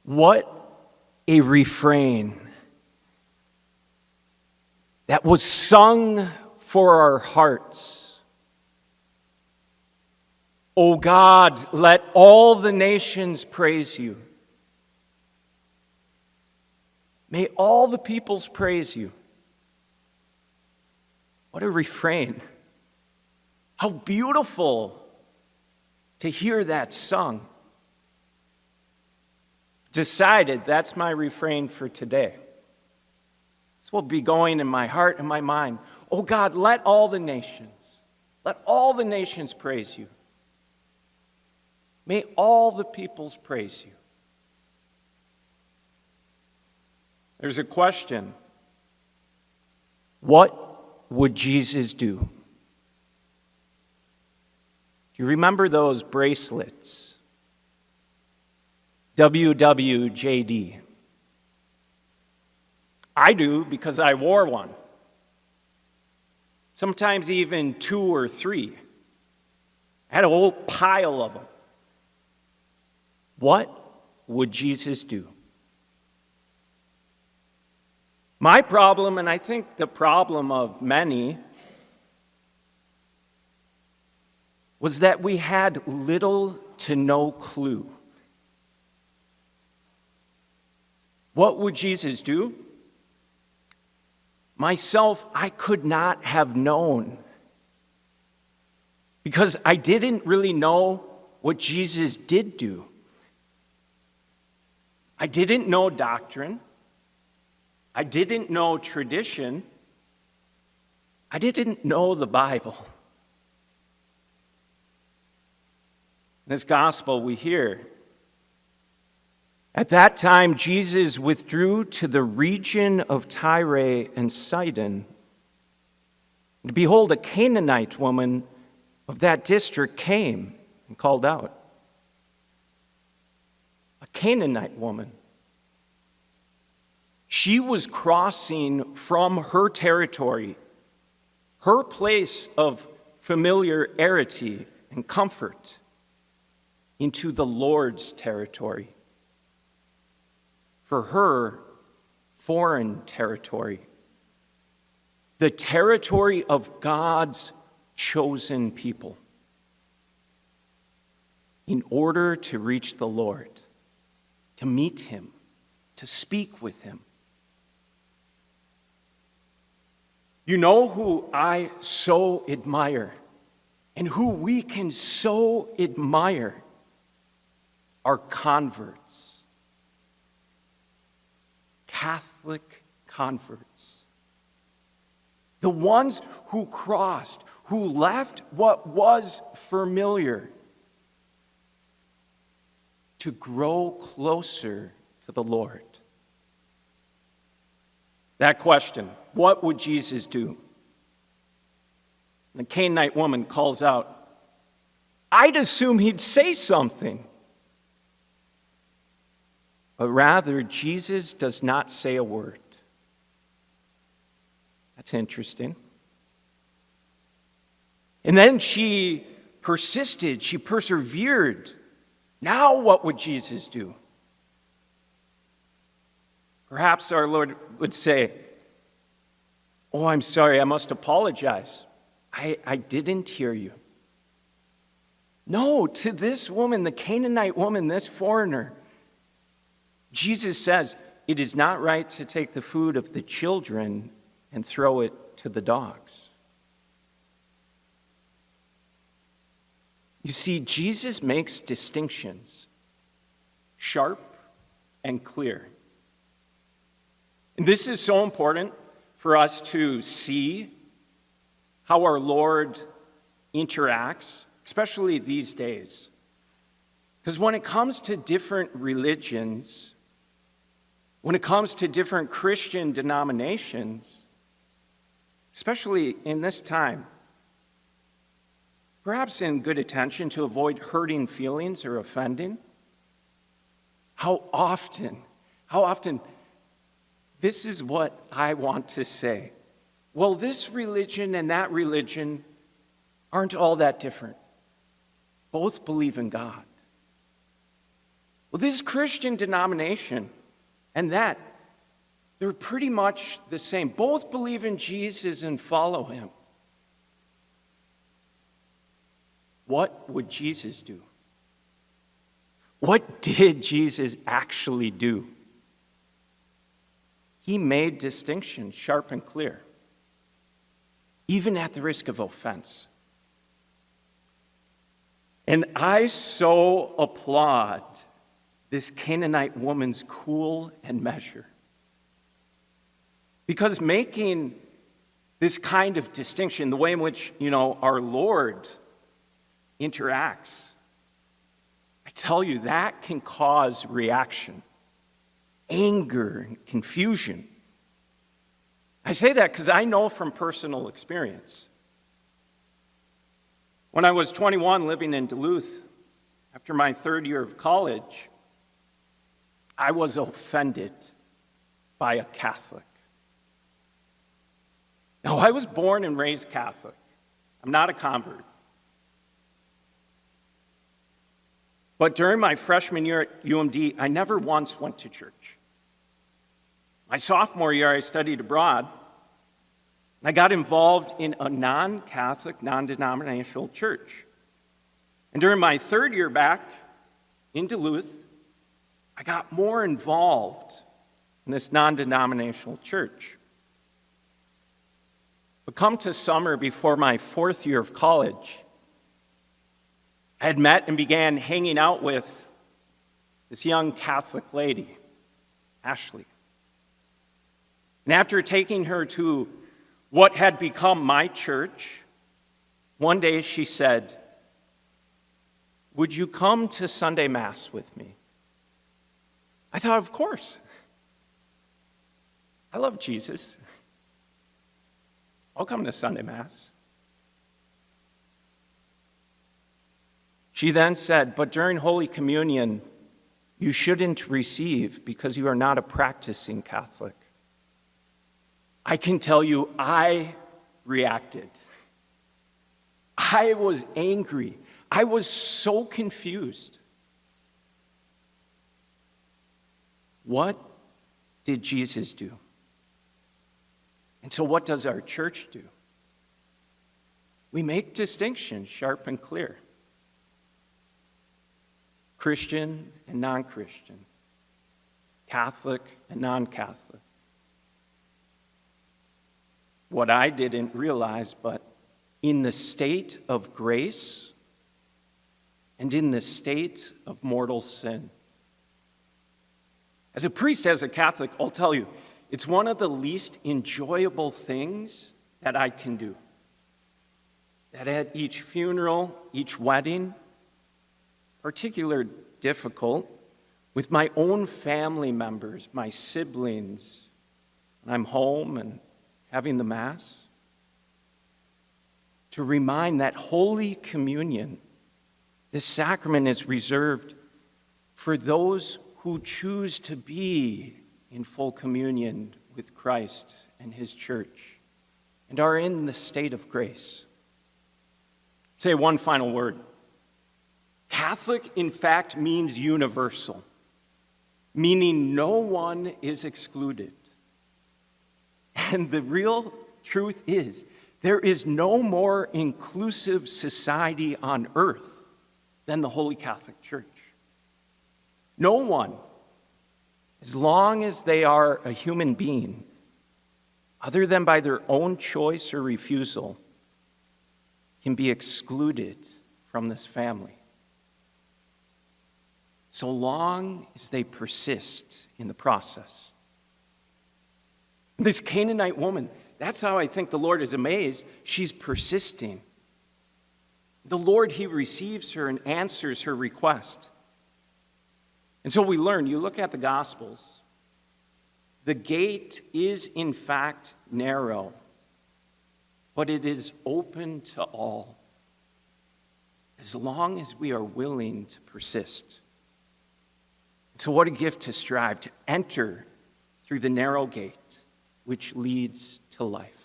What a refrain that was sung for our hearts. O God, let all the nations praise you. May all the peoples praise you. What a refrain. How beautiful to hear that sung. Decided that's my refrain for today. This will be going in my heart and my mind. Oh God, let all the nations praise you. May all the peoples praise you. There's a question. What would Jesus do? Do you remember those bracelets? WWJD. I do because I wore one. Sometimes even 2 or 3. I had a whole pile of them. What would Jesus do? My problem, and I think the problem of many, was that we had little to no clue. What would Jesus do? Myself, I could not have known, because I didn't really know what Jesus did do. I didn't know doctrine. I didn't know tradition. I didn't know the Bible. In this gospel we hear, at that time Jesus withdrew to the region of Tyre and Sidon. And behold, a Canaanite woman of that district came and called out. A Canaanite woman. She was crossing from her territory, her place of familiarity and comfort, into the Lord's territory. For her, foreign territory. The territory of God's chosen people. In order to reach the Lord, to meet him, to speak with him. You know who I so admire and who we can so admire are converts. Catholic converts. The ones who crossed, who left what was familiar to grow closer to the Lord. That question, what would Jesus do? The Canaanite woman calls out, I'd assume he'd say something. But rather, Jesus does not say a word. That's interesting. And then she persisted, she persevered. Now what would Jesus do? Perhaps our Lord would say, oh, I'm sorry, I must apologize. I didn't hear you. No, to this woman, the Canaanite woman, this foreigner, Jesus says, it is not right to take the food of the children and throw it to the dogs. You see, Jesus makes distinctions, sharp and clear. And this is so important for us to see how our Lord interacts, especially these days. Because when it comes to different religions, when it comes to different Christian denominations, especially in this time, perhaps in good intention to avoid hurting feelings or offending, how often, this is what I want to say. Well, this religion and that religion aren't all that different. Both believe in God. Well, this Christian denomination and that, they're pretty much the same. Both believe in Jesus and follow him. What would Jesus do? What did Jesus actually do? He made distinction sharp and clear, even at the risk of offense. And I so applaud this Canaanite woman's cool and measure. Because making this kind of distinction, the way in which, our Lord interacts, I tell you, that can cause reaction, anger, and confusion. I say that because I know from personal experience. When I was 21, living in Duluth, after my third year of college, I was offended by a Catholic. Now, I was born and raised Catholic. I'm not a convert. But during my freshman year at UMD, I never once went to church. My sophomore year, I studied abroad. I got involved in a non-Catholic, non-denominational church. And during my third year back in Duluth, I got more involved in this non-denominational church. But come to summer before my fourth year of college, I had met and began hanging out with this young Catholic lady, Ashley. And after taking her to what had become my church, one day she said, "Would you come to Sunday Mass with me?" I thought, of course. I love Jesus. I'll come to Sunday Mass. She then said, "But during Holy Communion, you shouldn't receive because you are not a practicing Catholic." I can tell you, I reacted. I was angry. I was so confused. What did Jesus do? And so what does our church do? We make distinctions sharp and clear. Christian and non-Christian. Catholic and non-Catholic. What I didn't realize, but in the state of grace and in the state of mortal sin. As a priest, as a Catholic, I'll tell you, it's one of the least enjoyable things that I can do. That at each funeral, each wedding, particularly difficult with my own family members, my siblings, when I'm home and having the Mass, to remind that Holy Communion, this sacrament is reserved for those who choose to be in full communion with Christ and his church and are in the state of grace. I'd say one final word. Catholic, in fact, means universal, meaning no one is excluded. And the real truth is, there is no more inclusive society on earth than the Holy Catholic Church. No one, as long as they are a human being, other than by their own choice or refusal, can be excluded from this family. So long as they persist in the process. This Canaanite woman, that's how I think the Lord is amazed. She's persisting. The Lord, he receives her and answers her request. And so we learn, you look at the Gospels, the gate is in fact narrow, but it is open to all, as long as we are willing to persist. So what a gift to strive to enter through the narrow gate which leads to life.